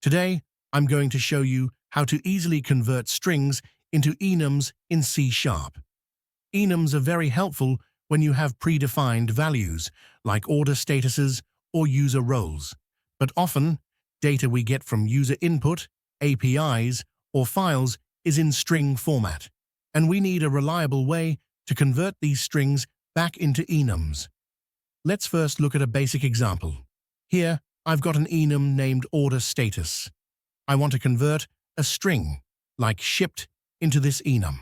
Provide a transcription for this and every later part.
Today, I'm going to show you how to easily convert strings into enums in C#. Enums are very helpful when you have predefined values, like order statuses or user roles. But often, data we get from user input, APIs, or files is in string format, and we need a reliable way to convert these strings back into enums. Let's first look at a basic example. Here, I've got an enum named order status. I want to convert a string, like shipped, into this enum.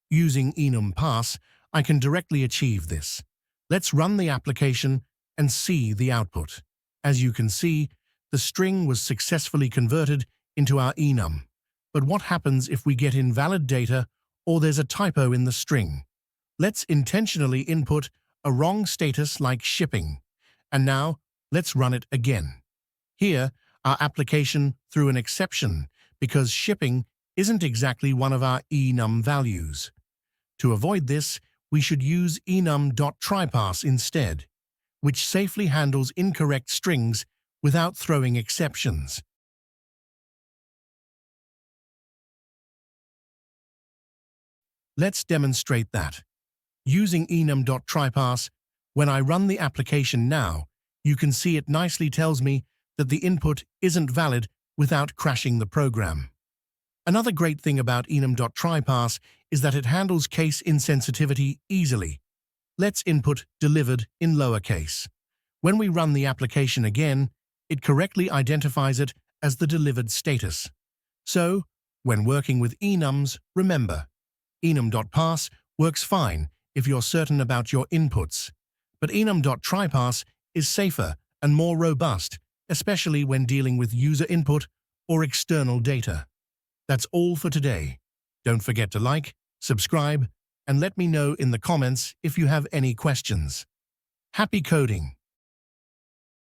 Using Enum.Parse, I can directly achieve this. Let's run the application and see the output. As you can see, the string was successfully converted into our enum. But what happens if we get invalid data or there's a typo in the string? Let's intentionally input a wrong status like shipping. And now, let's run it again. Here, our application threw an exception because shipping isn't exactly one of our enum values. To avoid this, we should use Enum.TryParse instead, which safely handles incorrect strings without throwing exceptions. Let's demonstrate that. Using Enum.TryParse, when I run the application now, you can see it nicely tells me that the input isn't valid without crashing the program. Another great thing about Enum.TryParse is that it handles case insensitivity easily. Let's input delivered in lowercase. When we run the application again, it correctly identifies it as the delivered status. So, when working with enums, remember, Enum.Parse works fine if you're certain about your inputs, but Enum.TryParse is safer and more robust, especially when dealing with user input or external data. That's all for today. Don't forget to like, subscribe, and let me know in the comments if you have any questions. Happy coding!